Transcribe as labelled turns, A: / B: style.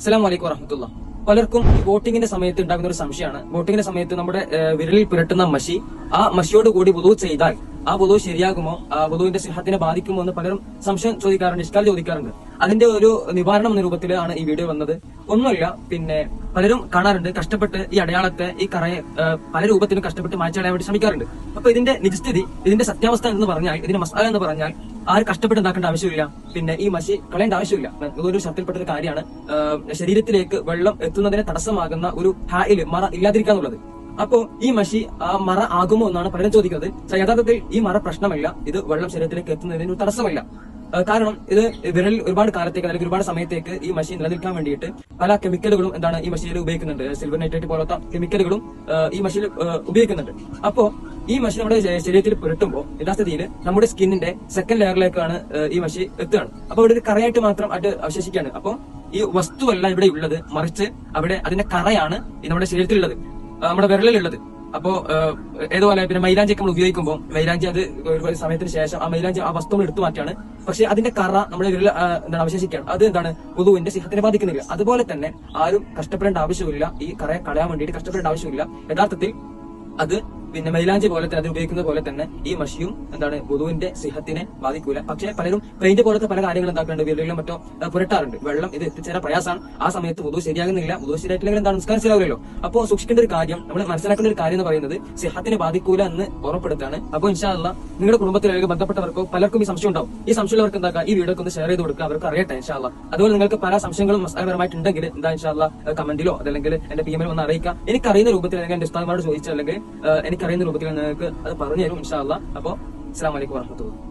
A: അസ്സലാമു അലൈക്കും വറഹ്മത്തുള്ളാ. പലർക്കും വോട്ടിങ്ങിന്റെ സമയത്ത് ഉണ്ടാകുന്ന ഒരു സംശയമാണ്. വോട്ടിങ്ങിന്റെ സമയത്ത് നമ്മുടെ വിരലിൽ പുരട്ടുന്ന മഷി, ആ മഷിയോട് കൂടി വുളു ചെയ്താൽ ആ വുളു ശരിയാകുമോ, ആ വുളുവിന്റെ സിഹത്തിനെ ബാധിക്കുമോ എന്ന് പലരും സംശയം ചോദിക്കാറുണ്ട്, ഇഷ്കാൽ ചോദിക്കാറുണ്ട്. അതിന്റെ ഒരു നിവാരണം എന്ന രൂപത്തിലാണ് ഈ വീഡിയോ വന്നത്. ഒന്നുമില്ല, പലരും കാണാറുണ്ട്, കഷ്ടപ്പെട്ട് ഈ അടയാളത്തെ, ഈ കറയെ പല രൂപത്തിലും കഷ്ടപ്പെട്ട് മായ്ച്ചടയാൻ വേണ്ടി ശ്രമിക്കാറുണ്ട്. അപ്പൊ ഇതിന്റെ നിജസ്ഥിതി, ഇതിന്റെ സത്യാവസ്ഥ എന്ന് പറഞ്ഞാൽ, ഇതിന്റെ മസാല എന്ന് പറഞ്ഞാൽ ആര് കഷ്ടപ്പെട്ട് ഉണ്ടാക്കേണ്ട ആവശ്യമില്ല, ഈ മഷി കളയേണ്ട ആവശ്യമില്ല. ഇതൊരു ശബ്ദത്തിൽപ്പെട്ട ഒരു കാര്യമാണ്. ശരീരത്തിലേക്ക് വെള്ളം എത്തുന്നതിന് തടസ്സമാകുന്ന ഒരു ഹായിൽ മറ ഇല്ലാതിരിക്കാന്നുള്ളത്. അപ്പോ ഈ മഷി ആ മറ ആകുമോ എന്നാണ് പലരും ചോദിക്കുന്നത്. യഥാർത്ഥത്തിൽ ഈ മറ പ്രശ്നമല്ല, ഇത് വെള്ളം ശരീരത്തിലേക്ക് എത്തുന്നതിന് ഒരു തടസ്സമല്ല. കാരണം ഇത് വിരലിൽ ഒരുപാട് കാലത്തേക്ക് അല്ലെങ്കിൽ ഒരുപാട് സമയത്തേക്ക് ഈ മഷി നിലനിൽക്കാൻ വേണ്ടിയിട്ട് പല കെമിക്കലുകളും ഈ മഷിയിൽ ഉപയോഗിക്കുന്നുണ്ട്. സിൽവർ നൈട്രേറ്റ് പോലത്തെ കെമിക്കലുകളും ഈ മഷിയിൽ ഉപയോഗിക്കുന്നുണ്ട്. അപ്പോ ഈ മഷി നമ്മുടെ ശരീരത്തിൽ പുരട്ടുമ്പോൾ യഥാസ്ഥിതിയിൽ നമ്മുടെ സ്കിന്നിന്റെ സെക്കൻഡ് ലെയറിലേക്കാണ് ഈ മഷി എത്തുകയാണ്. അപ്പൊ ഇവിടെ ഒരു കറയായിട്ട് മാത്രം അത് അവശേഷിക്കുകയാണ്. അപ്പൊ ഈ വസ്തുവല്ല ഇവിടെ ഉള്ളത്, മറിച്ച് അവിടെ അതിന്റെ കറയാണ് നമ്മുടെ ശരീരത്തിലുള്ളത്, നമ്മുടെ വിരലിലുള്ളത്. അപ്പോ ഏതുപോലെ മൈലാഞ്ചി നമ്മൾ ഉപയോഗിക്കുമ്പോൾ മൈലാഞ്ചി അത് ഒരു സമയത്തിന് ശേഷം ആ മൈലാഞ്ചി ആ വസ്തു എടുത്തു മാറ്റാണ്. പക്ഷെ അതിന്റെ കറ നമ്മുടെ വിരൽ അവശേഷിക്കുകയാണ്. അത് വുളുവിന്റെ സിഹത്തിനെ ബാധിക്കുന്നില്ല. അതുപോലെ തന്നെ ആരും കഷ്ടപ്പെടേണ്ട ആവശ്യമില്ല, ഈ കറയെ കളയാൻ വേണ്ടിയിട്ട് കഷ്ടപ്പെടേണ്ട ആവശ്യമില്ല. യഥാർത്ഥത്തിൽ അത് മൈലാഞ്ചി പോലെ തന്നെ, അത് ഉപയോഗിക്കുന്ന പോലെ തന്നെ ഈ മഷിയും വുളുവിന്റെ സിഹത്തിനെ ബാധിക്കൂല. പക്ഷെ പലരും പെയിന്റ് പോലത്തെ പല കാര്യങ്ങൾ എന്താക്കുന്നുണ്ട്, വിരലിലും മറ്റോ പുരട്ടാറുണ്ട്. വെള്ളം ഇത് എത്തിച്ചേരാൻ പ്രയാസമാണ്. ആ സമയത്ത് വുളു ശരിയാകുന്നില്ല. വുളു ശരിയായിട്ടില്ലെങ്കിൽ നിസ്കാരം ശരിയാവില്ലല്ലോ. അപ്പോൾ സൂക്ഷിക്കേണ്ട ഒരു കാര്യം, നമ്മൾ മനസ്സിലാക്കേണ്ട ഒരു കാര്യം എന്ന് പറയുന്നത് സിഹത്തിനെ ബാധിക്കൂല എന്ന് ഉറപ്പെടുത്താണ്. അപ്പോൾ ഇൻഷാ അല്ലാഹ് നിങ്ങളുടെ കുടുംബത്തിൽ അല്ലെങ്കിൽ ബന്ധപ്പെട്ടവർക്കോ പലർക്കും ഈ സംശയം ഉണ്ടാവും. ഈ സംശയമുള്ളവർക്ക് ഈ വീഡിയോ ഒന്ന് ഷെയർ ചെയ്ത് കൊടുക്കുക, അവർക്ക് അറിയട്ടെ ഇൻഷാ അല്ലാഹ്. അതുപോലെ നിങ്ങൾക്ക് പല സംശയങ്ങളും മസാലപരമായിട്ടുണ്ടെങ്കിൽ ഇൻഷാ അല്ലാഹ് കമന്റിലോ അതല്ലെങ്കിൽ എന്റെ PM-ൽ ഒന്ന് അറിയിക്കുക. എനിക്കറിയുന്ന രൂപത്തിൽ അല്ലെങ്കിൽ എന്റെ ഉസ്താദുമാരോട് ചോദിച്ചാൽ അല്ലെങ്കിൽ എനിക്കറിയുന്ന രൂപത്തിൽ നിങ്ങൾക്ക് അത് പറഞ്ഞു തരും ഇൻഷാ അല്ലാഹ്. അപ്പോൾ അസ്സലാമു അലൈക്കും വറഹ്മത്തുള്ളാഹി.